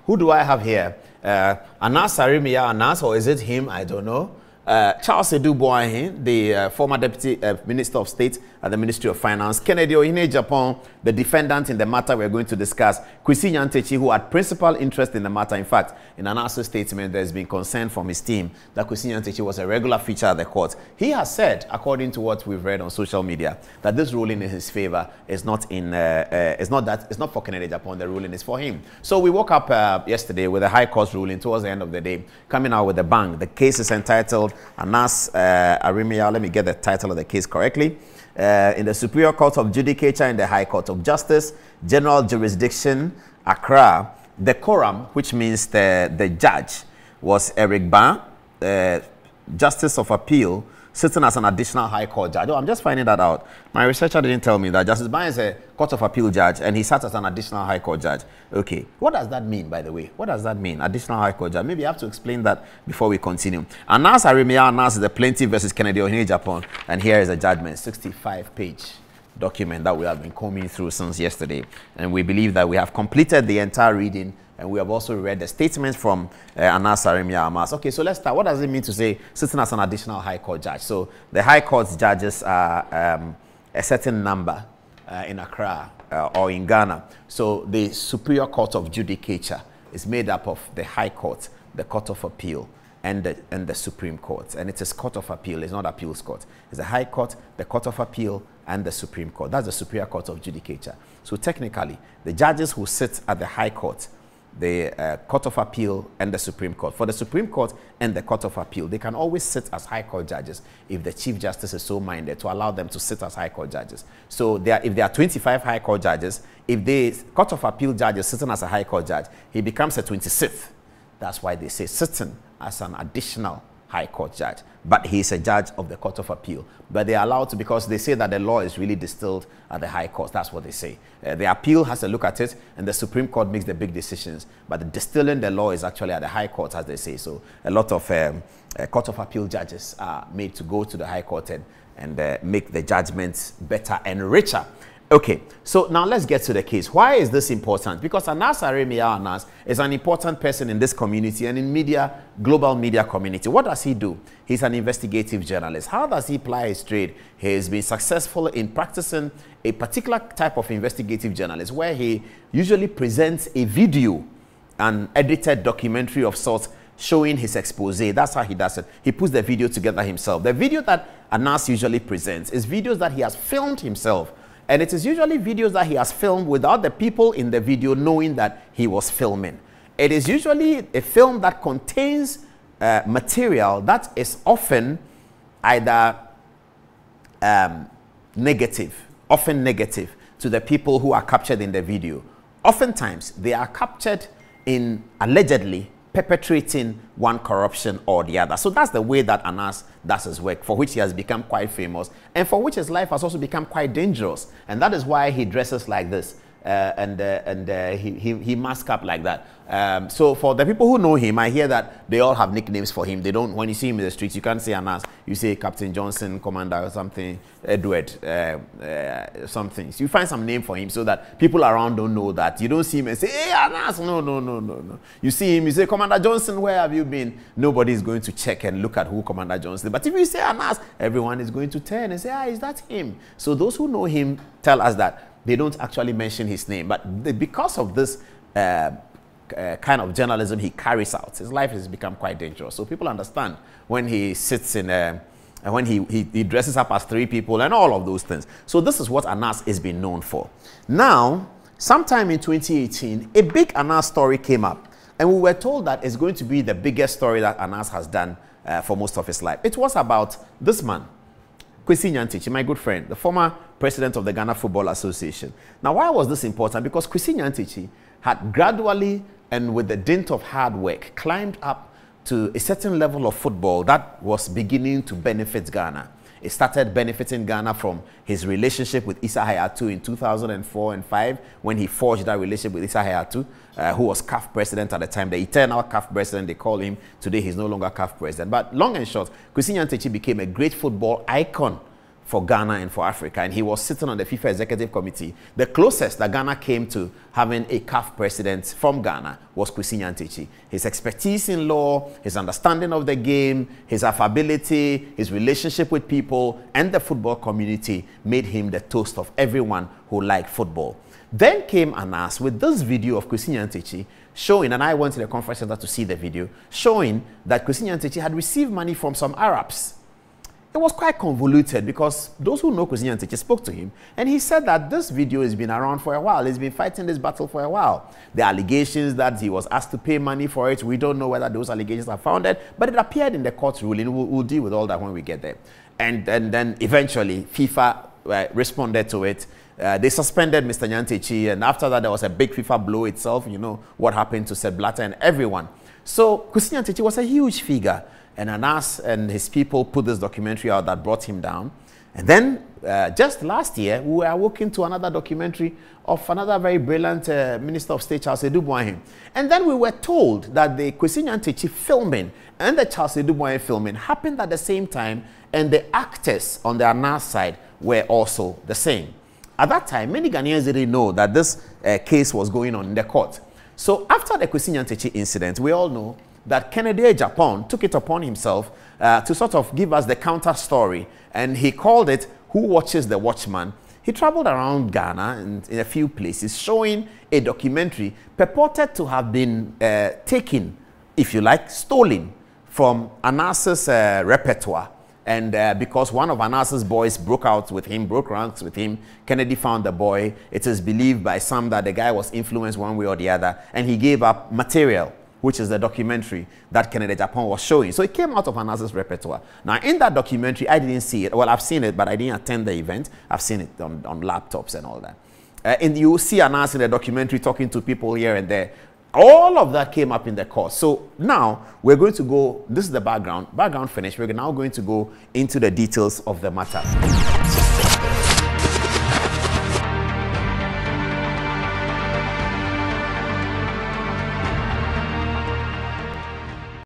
Who do I have here? Ana Aremyaw Anas, or is it him? I don't know. Charles Edouboahin, the former Deputy Minister of State at the Ministry of Finance. Kennedy Ohine Japan, the defendant in the matter we're going to discuss. Kwesi Nyantakyi, who had principal interest in the matter. In fact, in an answer statement, there's been concern from his team that Kwesi Nyantakyi was a regular feature at the court. He has said, according to what we've read on social media, that this ruling in his favor is not it's not for Kennedy Japan. The ruling is for him. So we woke up yesterday with a High Court ruling towards the end of the day, coming out with a bang. The case is entitled Ana Aremyaw. Let me get the title of the case correctly. In the Superior Court of Judicature in the High Court of Justice, General Jurisdiction, Accra, the quorum, which means the judge, was Eric Ban, Justice of Appeal, sitting as an additional High Court judge. Oh, I'm just finding that out. My researcher didn't tell me that Justice Ban is a Court of Appeal judge and he sat as an additional High Court judge. Okay. What does that mean, by the way? What does that mean, additional High Court judge? Maybe I have to explain that before we continue. Ana Aremyaw Anas is the plaintiff versus Kennedy Ohine Japan. And here is a judgment, 65-page document that we have been combing through since yesterday. And we believe that we have completed the entire reading. And we have also read the statements from Ana Aremyaw Anas. Okay, so let's start. What does it mean to say sitting as an additional High Court judge? So the High Court's judges are a certain number in Accra or in Ghana. So the Superior Court of Judicature is made up of the High Court, the Court of Appeal, and the Supreme Court. And it is Court of Appeal. It's not Appeals Court. It's the High Court, the Court of Appeal, and the Supreme Court. That's the Superior Court of Judicature. So technically, the judges who sit at the High Court, the Court of Appeal, and the Supreme Court. For the Supreme Court and the Court of Appeal, they can always sit as High Court judges if the Chief Justice is so minded to allow them to sit as High Court judges. So if there are 25 High Court judges, if the Court of Appeal judge is sitting as a High Court judge, he becomes a 26th. That's why they say sitting as an additional High Court judge. But he's a judge of the Court of Appeal. But they are allowed to, because they say that the law is really distilled at the High Court. That's what they say. The appeal has a look at it, and the Supreme Court makes the big decisions. But the distilling the law is actually at the High Court, as they say. So a lot of Court of Appeal judges are made to go to the High Court and make the judgments better and richer. Okay, so now let's get to the case. Why is this important? Because Ana Aremyaw Anas is an important person in this community and in media, global media community. What does he do? He's an investigative journalist. How does he ply his trade? He has been successful in practicing a particular type of investigative journalist where he usually presents a video, an edited documentary of sorts, showing his expose. That's how he does it. He puts the video together himself. The video that Anas usually presents is videos that he has filmed himself. And it is usually videos that he has filmed without the people in the video knowing that he was filming. It is usually a film that contains material that is often either negative to the people who are captured in the video. Oftentimes, they are captured in allegedly perpetrating one corruption or the other. So that's the way that Anas does his work, for which he has become quite famous and for which his life has also become quite dangerous. And that is why he dresses like this he masks up like that. So for the people who know him, I hear that they all have nicknames for him. They don't, when you see him in the streets, you can't say Anas. You say Captain Johnson, Commander or something, Edward, something. So you find some name for him so that people around don't know that. You don't see him and say, hey, Anas. No. You see him, you say, Commander Johnson, where have you been? Nobody is going to check and look at who Commander Johnson is. But if you say Anas, everyone is going to turn and say, ah, is that him? So those who know him tell us that they don't actually mention his name. But because of this kind of journalism he carries out, his life has become quite dangerous. So people understand when he sits in, when he dresses up as three people and all of those things. So this is what Anas is being known for. Now, sometime in 2018, a big Anas story came up. And we were told that it's going to be the biggest story that Anas has done for most of his life. It was about this man, Kwesi Nyantakyi, my good friend, the former president of the Ghana Football Association. Now, why was this important? Because Kwesi Nyantakyi had gradually and with the dint of hard work climbed up to a certain level of football that was beginning to benefit Ghana. It started benefiting Ghana from his relationship with Issa Hayatou in 2004 and 5 when he forged that relationship with Issa Hayatou, who was CAF president at the time, the eternal CAF president, they call him. Today, he's no longer CAF president. But long and short, Kwesi Nyantakyi became a great football icon for Ghana and for Africa, and he was sitting on the FIFA Executive Committee. The closest that Ghana came to having a CAF president from Ghana was Kwesi Nyantakyi. His expertise in law, his understanding of the game, his affability, his relationship with people and the football community made him the toast of everyone who liked football. Then came Anas with this video of Kwesi Nyantakyi showing, and I went to the conference center to see the video, showing that Kwesi Nyantakyi had received money from some Arabs. It was quite convoluted because those who know Kwesi Nyantakyi spoke to him, and he said that this video has been around for a while. He's been fighting this battle for a while. The allegations that he was asked to pay money for it, we don't know whether those allegations are founded, but it appeared in the court ruling. We'll deal with all that when we get there. And then eventually FIFA responded to it. They suspended Mr. Nyantakyi, and after that there was a big FIFA blow itself. You know what happened to Sepp Blatter and everyone. So Kwesi Nyantakyi was a huge figure, and Anas and his people put this documentary out that brought him down. And then just last year we were awoken to another documentary of another very brilliant Minister of State, Charles Edouboahin. And then we were told that the Kwesi Nyantakyi filming and the Charles Edouboahin filming happened at the same time, and the actors on the Anas side were also the same. At that time, many Ghanaians didn't know that this case was going on in the court. So after the Kwesi Nyantakyi incident, we all know that Kennedy Japan took it upon himself to sort of give us the counter story, and he called it Who Watches the Watchman. He traveled around Ghana and in a few places showing a documentary purported to have been taken, if you like, stolen from Anas's repertoire. And because one of Anas's boys broke ranks with him, Kennedy found the boy. It is believed by some that the guy was influenced one way or the other, and he gave up material, which is the documentary that Kennedy Japan was showing. So it came out of Anas's repertoire. Now, in that documentary, I didn't see it. Well, I've seen it, but I didn't attend the event. I've seen it on laptops and all that. And you see Anas in the documentary talking to people here and there. All of that came up in the course. So now we're going to go, this is the background finished. We're now going to go into the details of the matter.